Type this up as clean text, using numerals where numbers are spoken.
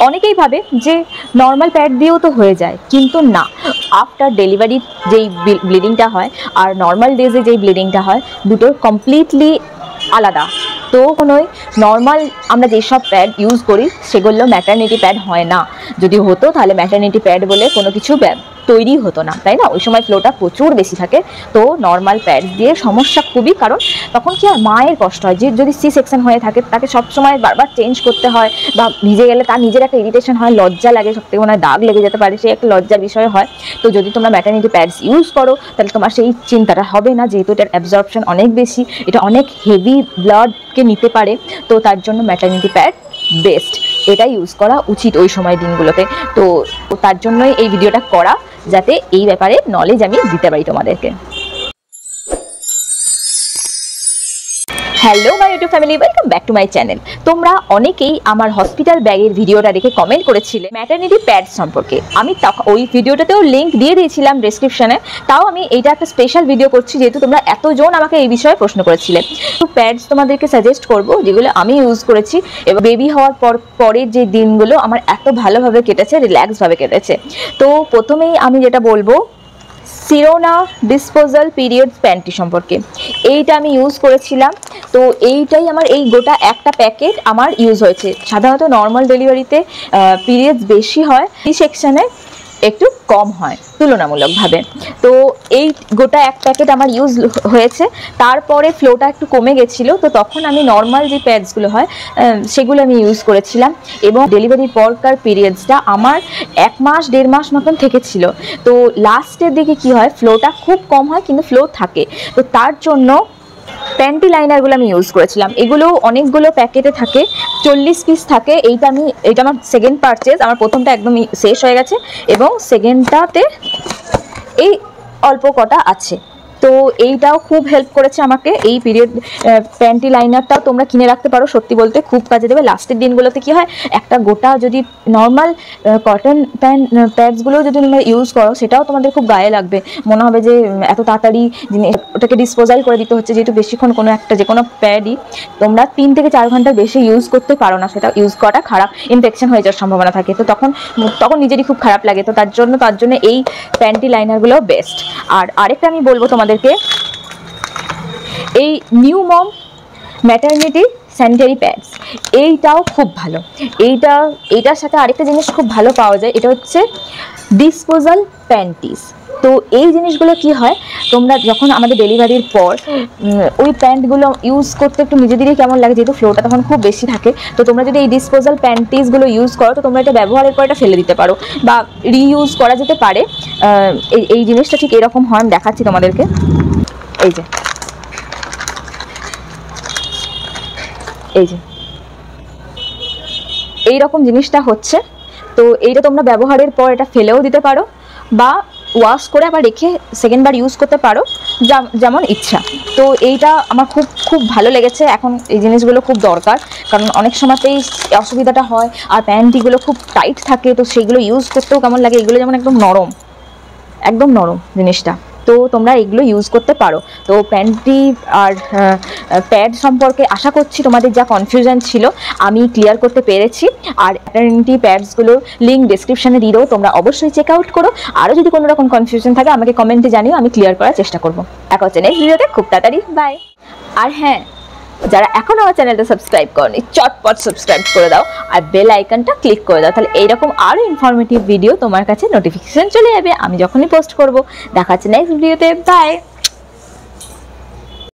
অনেকেই ভাবে যে নর্মাল প্যাড দিয়েও তো হয়ে যায়, কিন্তু না, আফটার ডেলিভারির যেই ব্লিডিংটা হয় আর নর্মাল ডেজে যেই ব্লিডিংটা হয় দুটোর কমপ্লিটলি আলাদা। তো কোনোই নর্মাল আমরা যেসব প্যাড ইউজ করি সেগুলো ম্যাটারনিটি প্যাড হয় না। যদি হতো তাহলে ম্যাটারনিটি প্যাড বলে কোনো কিছু তৈরি হতো না, তাই না? ওই সময় ফ্লোটা প্রচুর বেশি থাকে। তো নর্মাল প্যাড দিয়ে সমস্যা খুবই, কারণ তখন কি আর মায়ের কষ্ট হয়, যে যদি সি সেকশন হয়ে থাকে তাকে সবসময় বারবার চেঞ্জ করতে হয়, বা ভিজে গেলে তার নিজের একটা ইরিটেশন হয়, লজ্জা লাগে, সবথেকে মনে হয় দাগ লেগে যেতে পারে, সে একটা লজ্জার বিষয় হয়। তো যদি তোমরা ম্যাটারনিটি প্যাডস ইউজ করো তাহলে তোমার সেই চিন্তাটা হবে না, যেহেতু এটার অ্যাবজর্পশন অনেক বেশি, এটা অনেক হেভি ব্লাডকে নিতে পারে। তো তার জন্য ম্যাটারনিটি প্যাড বেস্ট, এটা ইউজ করা উচিত ওই সময় দিনগুলোতে। তো তার জন্যই এই ভিডিওটা করা, যাতে এই ব্যাপারে নলেজ আমি দিতে পারি তোমাদেরকে। Hello my YouTube family, welcome back to my channel. তোমরা অনেকেই আমার হসপিটাল ব্যাগের ভিডিওটা দেখে কমেন্ট করেছিলে ম্যাটারনিটি প্যাড সম্পর্কে। আমি ওই ভিডিওটাতেও লিঙ্ক দিয়ে দিয়েছিলাম ডেসক্রিপশনে, তাও আমি এইটা একটা স্পেশাল ভিডিও করছি যেহেতু তোমরা এতজন আমাকে এই বিষয়ে প্রশ্ন করেছিলে। তো প্যাডস তোমাদেরকে সাজেস্ট করব যেগুলো আমি ইউজ করেছি, এবং বেবি হওয়ার পরের যে দিনগুলো আমার এত ভালোভাবে কেটেছে, রিল্যাক্সভাবে কেটেছে। তো প্রথমেই আমি যেটা বলবো সিরোনা ডিসপোজাল পিরিয়ডস প্যান্টি সম্পর্কে। এইটা আমি ইউজ করেছিলাম, তো এইটাই আমার এই গোটা একটা প্যাকেট আমার ইউজ হয়েছে। সাধারণত নর্মাল ডেলিভারিতে পিরিয়ডস বেশি হয়, সি সেকশনে একটু কম হয় তুলনামূলকভাবে। তো এই গোটা এক প্যাকেট আমার ইউজ হয়েছে। তারপরে ফ্লোটা একটু কমে গেছিলো, তো তখন আমি নর্মাল যে প্যাডসগুলো হয় সেগুলো আমি ইউজ করেছিলাম, এবং ডেলিভারির পরকার পিরিয়ডসটা আমার 1 মাস 1.5 মাস মতন থেকেছিল। তো লাস্টের দিকে কি হয়, ফ্লোটা খুব কম হয় কিন্তু ফ্লো থাকে। তো তার জন্য প্যান্টি লাইনারগুলো আমি ইউজ করেছিলাম। এগুলো অনেকগুলো প্যাকেটে থাকে, 40 পিস থাকে। এটা আমার সেকেন্ড পারচেজ, আমার প্রথমটা একদমই শেষ হয়ে গেছে এবং সেকেন্ডটাতে এই অল্প কটা আছে। তো এইটাও খুব হেল্প করেছে আমাকে। এই পিরিয়ড প্যান্টি লাইনারটাও তোমরা কিনে রাখতে পারো, সত্যি বলতে খুব কাজে দেবে। লাস্টের দিনগুলোতে কি হয়, একটা গোটা যদি নর্মাল কটন প্যাডসগুলো যদি তোমরা ইউজ করো সেটাও তোমাদের খুব গায়ে লাগবে, মনে হবে যে এত তাড়াতাড়ি ওটাকে ডিসপোজাল করে দিতে হচ্ছে, যেহেতু বেশিক্ষণ যে কোনো প্যাডই তোমরা 3 থেকে 4 ঘন্টার বেশি ইউজ করতে পারো না, সেটা ইউজ করাটা খারাপ, ইনফেকশন হয়ে যাওয়ার সম্ভাবনা থাকে। তো তখন নিজেরই খুব খারাপ লাগে। তো তার জন্য এই প্যান্টি লাইনারগুলো বেস্ট। আর আরেকটা আমি বলবো তোমাদেরকে, এই new mom maternity sanitary pads, এইটাও খুব ভালো। এইটার সাথে আরেকটা জিনিস খুব ভালো পাওয়া যায়, এটা হচ্ছে ডিসপোজাল প্যান্টিস। তো এই জিনিসগুলো কি হয়, তোমরা যখন আমাদের ডেলিভারির পর ওই প্যান্টগুলো ইউজ করতে একটু নিজেদেরই কেমন লাগে, যেহেতু ফ্লোটা তখন খুব বেশি থাকে। তো তোমরা যদি এই ডিসপোজাল প্যান্টিসগুলো ইউজ করো, তো তোমরা এটা ব্যবহারের পর এটা ফেলে দিতে পারো বা রিইউজ করা যেতে পারে। এই জিনিসটা ঠিক এরকম হয়, আমি দেখাচ্ছি তোমাদেরকে। এই যে এইরকম জিনিসটা হচ্ছে। তো এইটা তোমরা ব্যবহারের পর এটা ফেলেও দিতে পারো বা ওয়াশ করে আবার রেখে সেকেন্ডবার ইউজ করতে পারো, যেমন ইচ্ছা। তো এইটা আমার খুব ভালো লেগেছে। এখন এই জিনিসগুলো খুব দরকার, কারণ অনেক সময়তেই অসুবিধাটা হয়, আর প্যান্টিগুলো খুব টাইট থাকে, তো সেইগুলো ইউজ করতেও কেমন লাগে। এগুলো যেমন একদম নরম জিনিসটা, তো তোমরা এগুলো ইউজ করতে পারো। তো প্যান্টি আর প্যাড সম্পর্কে আশা করছি তোমাদের যা কনফিউশন ছিল আমি ক্লিয়ার করতে পেরেছি। আর ম্যাটারনিটি প্যাডসগুলোর লিঙ্ক ডেসক্রিপশনে দিয়ে দেবো, তোমরা অবশ্যই চেক আউট করো। আরও যদি কোনো রকম কনফিউশন থাকে আমাকে কমেন্টে জানিও, আমি ক্লিয়ার করার চেষ্টা করবো। দেখা হচ্ছে নেক্সট ভিডিওতে খুব তাড়াতাড়ি, বাই। আর হ্যাঁ, যারা এখনও আমার চ্যানেলটা সাবস্ক্রাইব করনি, চটপট সাবস্ক্রাইব করে দাও আর বেল আইকনটা ক্লিক করে দাও, তাহলে এইরকম আরও ইনফরমেটিভ ভিডিও তোমার কাছে নোটিফিকেশন চলে যাবে আমি যখনই পোস্ট করব। দেখা হচ্ছে নেক্সট ভিডিওতে, বাই।